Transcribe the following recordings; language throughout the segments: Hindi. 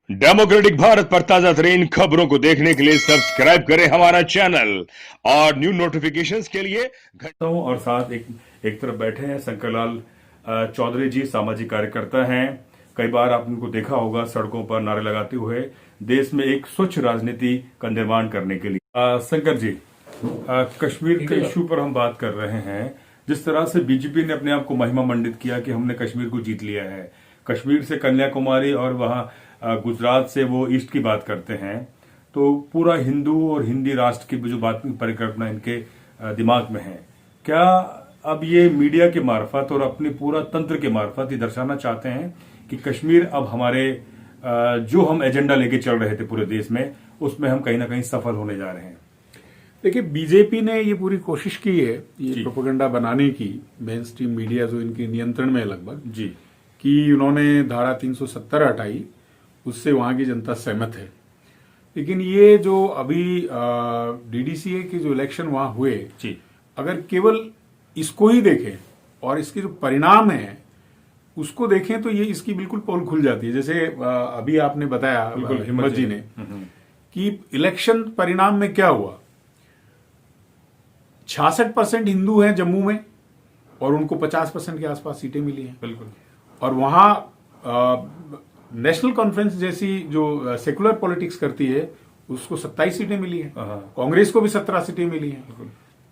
डेमोक्रेटिक भारत पर ताजा तरीन खबरों को देखने के लिए सब्सक्राइब करें हमारा चैनल और न्यू नोटिफिकेशंस के लिए हूं। और साथ एक तरफ बैठे हैं शंकरलाल चौधरी जी, सामाजिक कार्यकर्ता हैं। कई बार आपने उनको देखा होगा सड़कों पर नारे लगाते हुए देश में एक स्वच्छ राजनीति का निर्माण करने के लिए। शंकर जी, कश्मीर के इश्यू पर हम बात कर रहे हैं। जिस तरह से बीजेपी ने अपने आप को महिमा मंडित किया कि हमने कश्मीर को जीत लिया है, कश्मीर से कन्याकुमारी और वहां गुजरात से वो ईस्ट की बात करते हैं, तो पूरा हिंदू और हिंदी राष्ट्र की जो बात परिकल्पना इनके दिमाग में है। क्या अब ये मीडिया के मार्फत और अपने पूरा तंत्र के मार्फत ये दर्शाना चाहते हैं कि कश्मीर अब हमारे जो हम एजेंडा लेके चल रहे थे पूरे देश में, उसमें हम कहीं ना कहीं सफल होने जा रहे हैं? देखिए, बीजेपी ने ये पूरी कोशिश की है ये प्रोपेगेंडा बनाने की, मेन स्ट्रीम मीडिया जो इनके नियंत्रण में है लगभग जी, कि उन्होंने धारा 370 हटाई, उससे वहां की जनता सहमत है। लेकिन ये जो अभी डीडीसीए के जो इलेक्शन वहां हुए जी, अगर केवल इसको ही देखें और इसके जो परिणाम है उसको देखें तो ये इसकी बिल्कुल पोल खुल जाती है। जैसे अभी आपने बताया हिम्मत जी ने कि इलेक्शन परिणाम में क्या हुआ, 66% हिंदू हैं जम्मू में और उनको 50% के आसपास सीटें मिली हैं। बिल्कुल। और वहां नेशनल कॉन्फ्रेंस जैसी जो सेकुलर पॉलिटिक्स करती है उसको 27 सीटें मिली हैं, कांग्रेस को भी 17 सीटें मिली हैं।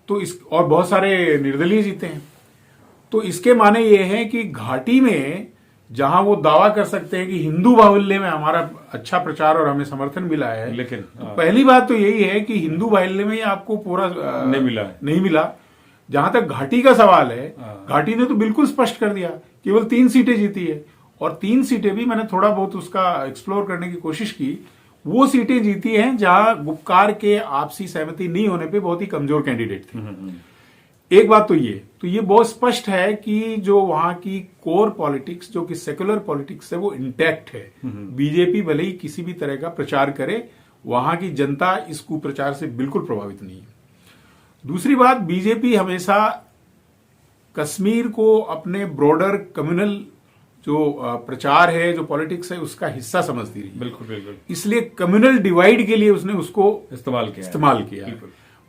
तो इस और बहुत सारे निर्दलीय जीते हैं। तो इसके माने ये है कि घाटी में जहां वो दावा कर सकते हैं कि हिंदू बाहुल्य में हमारा अच्छा प्रचार और हमें समर्थन मिला है, लेकिन तो पहली बात तो यही है कि हिंदू बाहुल्य में आपको पूरा नहीं मिला। जहां तक घाटी का सवाल है, घाटी ने तो बिल्कुल स्पष्ट कर दिया, केवल 3 सीटें जीती है। और 3 सीटें भी मैंने थोड़ा बहुत उसका एक्सप्लोर करने की कोशिश की, वो सीटें जीती हैं जहां गुपकार के आपसी सहमति नहीं होने पे बहुत ही कमजोर कैंडिडेट थे। एक बात तो ये बहुत स्पष्ट है कि जो वहां की कोर पॉलिटिक्स, जो कि सेकुलर पॉलिटिक्स है, वो इंटैक्ट है। बीजेपी भले ही किसी भी तरह का प्रचार करे, वहां की जनता इस कुप्रचार से बिल्कुल प्रभावित नहीं है। दूसरी बात, बीजेपी हमेशा कश्मीर को अपने ब्रॉडर कम्युनल जो प्रचार है, जो पॉलिटिक्स है, उसका हिस्सा समझती रही। बिल्कुल बिल्कुल। इसलिए कम्युनल डिवाइड के लिए उसने उसको इस्तेमाल किया।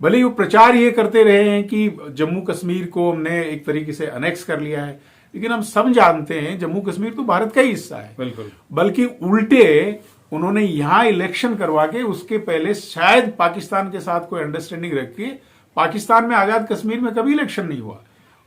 भले ही वो प्रचार ये करते रहे हैं कि जम्मू कश्मीर को हमने एक तरीके से अनेक्स कर लिया है, लेकिन हम सब जानते हैं जम्मू कश्मीर तो भारत का ही हिस्सा है। बिल्कुल। बल्कि उल्टे उन्होंने यहां इलेक्शन करवा के उसके पहले शायद पाकिस्तान के साथ कोई अंडरस्टैंडिंग रख के, पाकिस्तान में आजाद कश्मीर में कभी इलेक्शन नहीं हुआ,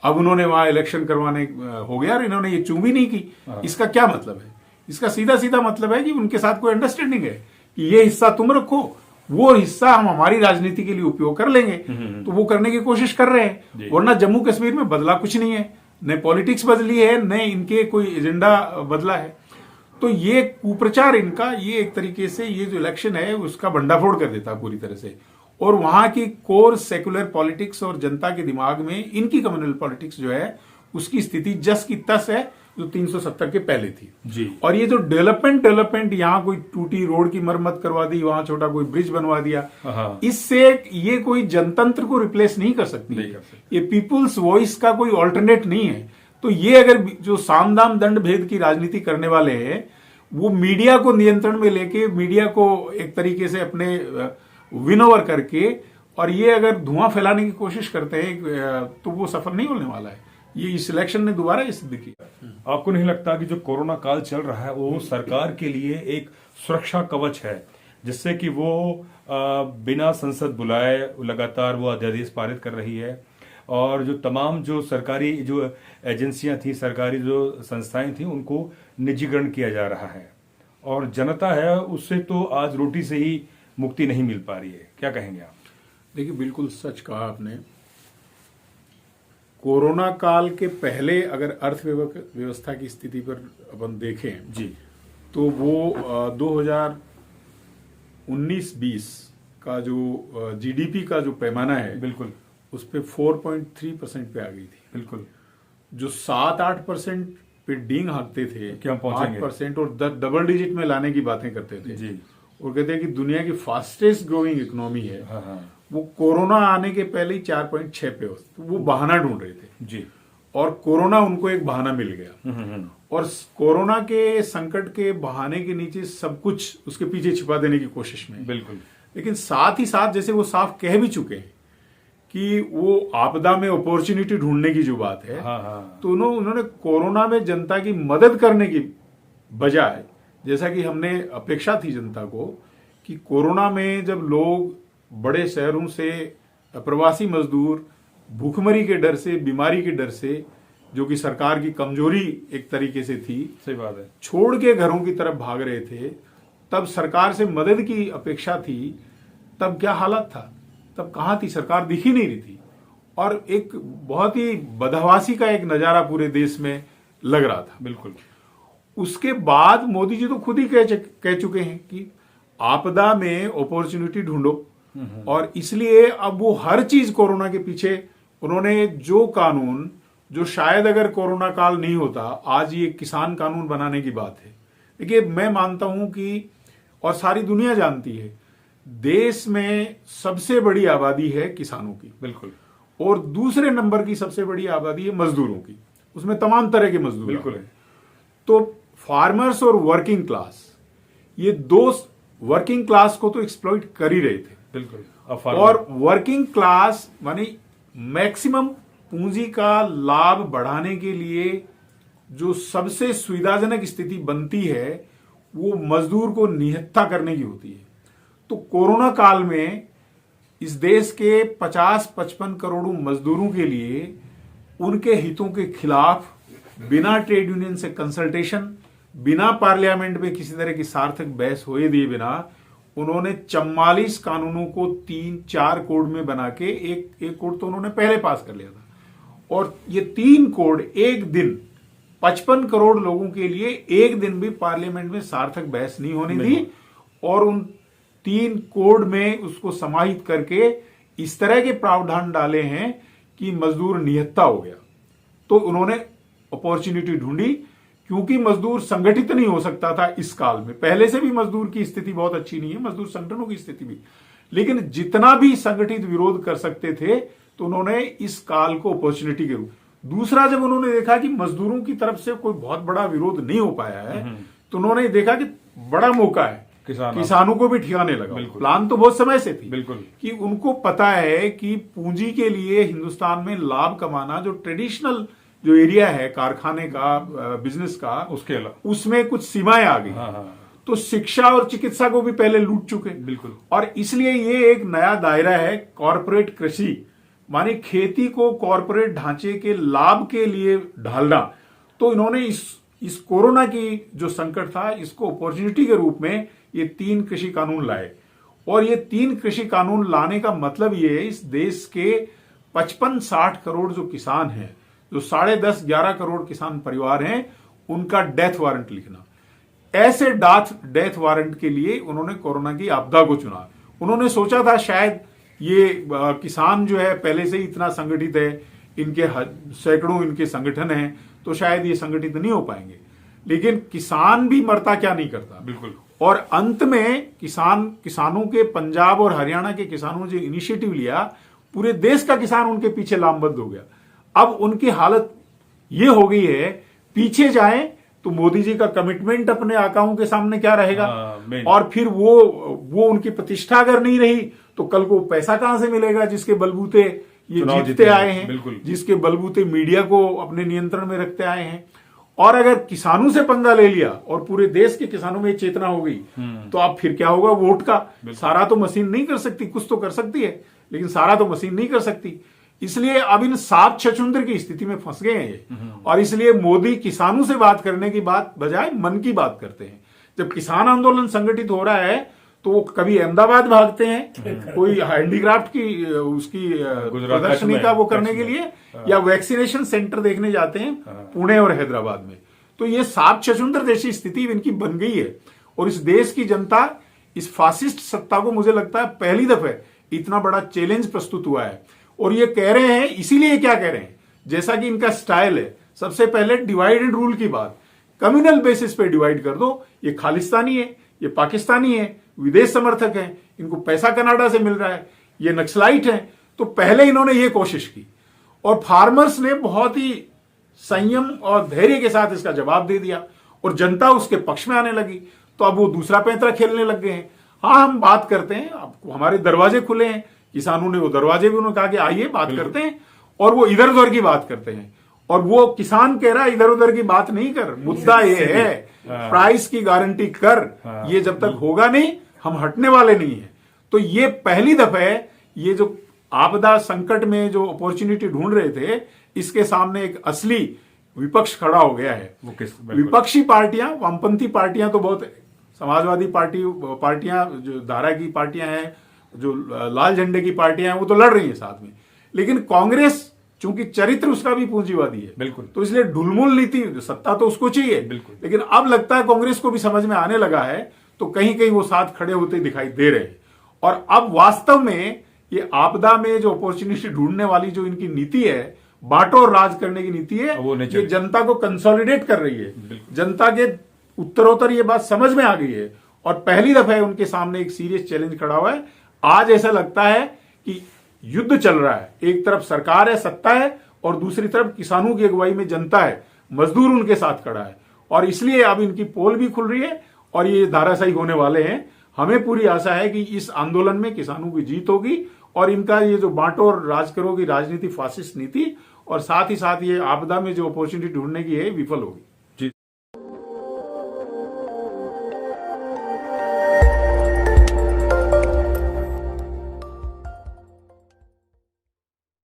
अब उन्होंने वहां इलेक्शन करवाने हो गया और इन्होंने ये चूं भी नहीं की। इसका क्या मतलब है? इसका सीधा सीधा मतलब है कि उनके साथ कोई अंडरस्टैंडिंग है कि ये हिस्सा तुम रखो, वो हिस्सा हम हमारी राजनीति के लिए उपयोग कर लेंगे। तो वो करने की कोशिश कर रहे हैं। वरना जम्मू कश्मीर में बदला कुछ नहीं है, न पॉलिटिक्स बदली है, न इनके कोई एजेंडा बदला है। तो ये कुप्रचार इनका, ये एक तरीके से ये जो इलेक्शन है उसका भंडाफोड़ कर देता है पूरी तरह से। और वहां की कोर सेकुलर पॉलिटिक्स और जनता के दिमाग में इनकी कम्युनल पॉलिटिक्स जो है उसकी स्थिति जस की तस है जो 370 के पहले थी जी। और ये जो डेवलपमेंट यहाँ कोई टूटी रोड की मरम्मत करवा दी, वहां छोटा कोई ब्रिज बनवा दिया, इससे ये कोई जनतंत्र को रिप्लेस नहीं कर सकती। ये पीपुल्स वॉइस का कोई ऑल्टरनेट नहीं है। तो ये अगर जो साम दाम दंड भेद की राजनीति करने वाले हैं, वो मीडिया को नियंत्रण में लेके, मीडिया को एक तरीके से अपने विन ओवर करके, और ये अगर धुआं फैलाने की कोशिश करते हैं तो वो सफल नहीं होने वाला है। ये इस इलेक्शन ने दोबारा ये सिद्ध किया। आपको नहीं लगता कि जो कोरोना काल चल रहा है वो सरकार के लिए एक सुरक्षा कवच है, जिससे कि वो बिना संसद बुलाए लगातार वो अध्यादेश पारित कर रही है, और जो तमाम जो सरकारी जो एजेंसियां थी, सरकारी जो संस्थाएं थी, उनको निजीकरण किया जा रहा है, और जनता है उससे तो आज रोटी से ही मुक्ति नहीं मिल पा रही है। क्या कहेंगे आप? देखिए, बिल्कुल सच कहा आपने। कोरोना काल के पहले अगर अर्थव्यवस्था की स्थिति पर अपन देखें जी, तो वो 2019-20 का जो जीडीपी का जो पैमाना है, बिल्कुल, उस पे 4.3% पे आ गई थी। बिल्कुल। जो 7-8% पे डींग हाँकते थे कि हम पहुंचेंगे 8% और डबल डिजिट में लाने की बातें करते थे जी, और कहते हैं कि दुनिया की फास्टेस्ट ग्रोइंग इकोनॉमी है, हाँ हाँ वो कोरोना आने के पहले ही 4.6 पे हो, तो वो बहाना ढूंढ रहे थे जी। और कोरोना उनको एक बहाना मिल गया। और कोरोना के संकट के बहाने के नीचे सब कुछ उसके पीछे छिपा देने की कोशिश में। बिल्कुल। लेकिन साथ ही साथ जैसे वो साफ कह भी चुके हैं कि वो आपदा में अपॉर्चुनिटी ढूंढने की जो बात है, तो उन्होंने कोरोना में जनता की मदद करने की बजाय, जैसा कि हमने अपेक्षा थी जनता को कि कोरोना में जब लोग बड़े शहरों से प्रवासी मजदूर भूखमरी के डर से, बीमारी के डर से, जो कि सरकार की कमजोरी एक तरीके से थी, सही बात है, छोड़ के घरों की तरफ भाग रहे थे, तब सरकार से मदद की अपेक्षा थी। तब क्या हालत था? तब कहां थी सरकार? दिख ही नहीं रही थी। और एक बहुत ही बदहवासी का एक नजारा पूरे देश में लग रहा था। बिल्कुल। उसके बाद मोदी जी तो खुद ही कह चुके हैं कि आपदा में अपॉर्चुनिटी ढूंढो, और इसलिए अब वो हर चीज कोरोना के पीछे उन्होंने जो कानून, जो शायद अगर कोरोना काल नहीं होता आज ये किसान कानून बनाने की बात है। देखिए, मैं मानता हूं कि, और सारी दुनिया जानती है, देश में सबसे बड़ी आबादी है किसानों की। बिल्कुल। और दूसरे नंबर की सबसे बड़ी आबादी है मजदूरों की। उसमें तमाम तरह के मजदूर बिल्कुल है। तो फार्मर्स और वर्किंग क्लास, ये दो वर्किंग क्लास को तो एक्सप्लॉइट कर ही रहे थे। बिल्कुल। और वर्किंग क्लास मानी मैक्सिमम पूंजी का लाभ बढ़ाने के लिए जो सबसे सुविधाजनक स्थिति बनती है वो मजदूर को निहत्था करने की होती है। तो कोरोना काल में इस देश के 50-55 करोड़ मजदूरों के लिए उनके हितों के खिलाफ बिना ट्रेड यूनियन से कंसल्टेशन, बिना पार्लियामेंट में किसी तरह की सार्थक बहस होए दिए बिना उन्होंने 44 कानूनों को 3-4 कोड में बना के एक कोड तो उन्होंने पहले पास कर लिया था, और ये 3 कोड एक दिन 55 करोड़ लोगों के लिए एक दिन भी पार्लियामेंट में सार्थक बहस नहीं होने दी, और उन 3 कोड में उसको समाहित करके इस तरह के प्रावधान डाले हैं कि मजदूर निहत्था हो गया। तो उन्होंने अपॉर्चुनिटी ढूंढी, क्योंकि मजदूर संगठित नहीं हो सकता था इस काल में। पहले से भी मजदूर की स्थिति बहुत अच्छी नहीं है, मजदूर संगठनों की स्थिति भी, लेकिन जितना भी संगठित विरोध कर सकते थे तो उन्होंने इस काल को अपॉर्चुनिटी के रूप। दूसरा, जब उन्होंने देखा कि मजदूरों की तरफ से कोई बहुत बड़ा विरोध नहीं हो पाया है, तो उन्होंने देखा कि बड़ा मौका है, किसानों को भी ठिकाने लगा। प्लान तो बहुत समय से थी। बिल्कुल। कि उनको पता है कि पूंजी के लिए हिंदुस्तान में लाभ कमाना, जो ट्रेडिशनल जो एरिया है कारखाने का, बिजनेस का, उसके अलावा उसमें कुछ सीमाएं आ गई। तो शिक्षा और चिकित्सा को भी पहले लूट चुके। बिल्कुल। और इसलिए ये एक नया दायरा है कॉर्पोरेट कृषि, माने खेती को कॉर्पोरेट ढांचे के लाभ के लिए ढालना। तो इन्होंने इस कोरोना की जो संकट था इसको अपॉर्चुनिटी के रूप में ये 3 कृषि कानून लाए। और ये 3 कृषि कानून लाने का मतलब ये है, इस देश के 55-60 करोड़ जो किसान हैं, जो 10.5-11 करोड़ किसान परिवार हैं, उनका डेथ वारंट लिखना। ऐसे डेथ वारंट के लिए उन्होंने कोरोना की आपदा को चुना। उन्होंने सोचा था शायद ये किसान जो है पहले से ही इतना संगठित है, इनके सैकड़ों इनके संगठन हैं, तो शायद ये संगठित नहीं हो पाएंगे। लेकिन किसान भी मरता क्या नहीं करता। बिल्कुल। और अंत में किसानों के, पंजाब और हरियाणा के किसानों ने जो इनिशिएटिव लिया, पूरे देश का किसान उनके पीछे लामबद्ध हो गया। अब उनकी हालत ये हो गई है, पीछे जाएं तो मोदी जी का कमिटमेंट अपने आकाओं के सामने क्या रहेगा। और फिर वो उनकी प्रतिष्ठा अगर नहीं रही तो कल को पैसा कहां से मिलेगा जिसके बलबूते ये जीतते आए हैं, जिसके बलबूते मीडिया को अपने नियंत्रण में रखते आए हैं। और अगर किसानों से पंगा ले लिया और पूरे देश के किसानों में चेतना हो गई, तो अब फिर क्या होगा वोट का। सारा तो मशीन नहीं कर सकती, कुछ तो कर सकती है, लेकिन सारा तो मशीन नहीं कर सकती। इसलिए अब इन सात छछूंदर की स्थिति में फंस गए हैं ये। और इसलिए मोदी किसानों से बात करने की बात बजाय मन की बात करते हैं। जब किसान आंदोलन संगठित हो रहा है तो वो कभी अहमदाबाद भागते हैं कोई हैंडीक्राफ्ट की उसकी प्रदर्शनी का वो करने के लिए, या वैक्सीनेशन सेंटर देखने जाते हैं पुणे और हैदराबाद में। तो ये सात छछूंदर जैसी स्थिति इनकी बन गई है। और इस देश की जनता इस फासिस्ट सत्ता को, मुझे लगता है पहली दफे इतना बड़ा चैलेंज प्रस्तुत हुआ है। और ये कह रहे हैं, इसीलिए क्या कह रहे हैं, जैसा कि इनका स्टाइल है, सबसे पहले डिवाइड एंड रूल की बात, कम्युनल बेसिस पे डिवाइड कर दो। ये खालिस्तानी है, ये पाकिस्तानी है, विदेश समर्थक है, इनको पैसा कनाडा से मिल रहा है, ये नक्सलाइट है। तो पहले इन्होंने ये कोशिश की। और फार्मर्स ने बहुत ही संयम और धैर्य के साथ इसका जवाब दे दिया और जनता उसके पक्ष में आने लगी। तो अब वो दूसरा पैंतरा खेलने लग गए हैं। हाँ, हम बात करते हैं, अब हमारे दरवाजे खुले हैं, किसानों ने वो दरवाजे भी उन्होंने कहा कि आइए बात करते हैं, और वो इधर उधर की बात करते हैं। और वो किसान कह रहा है इधर उधर की बात नहीं कर, मुद्दा ये है प्राइस की गारंटी कर, ये जब तक होगा नहीं हम हटने वाले नहीं है। तो ये पहली दफा है, ये जो आपदा संकट में जो अपॉर्चुनिटी ढूंढ रहे थे, इसके सामने एक असली विपक्ष खड़ा हो गया है। विपक्षी पार्टियां, वामपंथी पार्टियां तो बहुत, समाजवादी पार्टियां जो धारा की पार्टियां हैं, जो लाल झंडे की पार्टियां हैं, वो तो लड़ रही हैं साथ में। लेकिन कांग्रेस चूंकि चरित्र उसका भी पूंजीवादी है, बिल्कुल, तो इसलिए ढुलमुल नीति, सत्ता तो उसको चाहिए, बिल्कुल। लेकिन अब लगता है कांग्रेस को भी समझ में आने लगा है, तो कहीं कहीं वो साथ खड़े होते दिखाई दे रहे हैं। और अब वास्तव में ये आपदा में जो अपॉर्चुनिटी ढूंढने वाली जो इनकी नीति है, बांटो और राज करने की नीति है, ये जनता को कंसोलिडेट कर रही है। जनता के उत्तरोत्तर ये बात समझ में आ गई है और पहली दफा है उनके सामने एक सीरियस चैलेंज खड़ा हुआ है। आज ऐसा लगता है कि युद्ध चल रहा है, एक तरफ सरकार है, सत्ता है, और दूसरी तरफ किसानों की अगुवाई में जनता है, मजदूर उनके साथ खड़ा है। और इसलिए अब इनकी पोल भी खुल रही है और ये धाराशायी होने वाले हैं। हमें पूरी आशा है कि इस आंदोलन में किसानों की जीत होगी और इनका ये जो बांटो और राज करो की राजनीति, फासिस्ट नीति, और साथ ही साथ ये आपदा में जो अपॉर्चुनिटी ढूंढने की है, विफल होगी।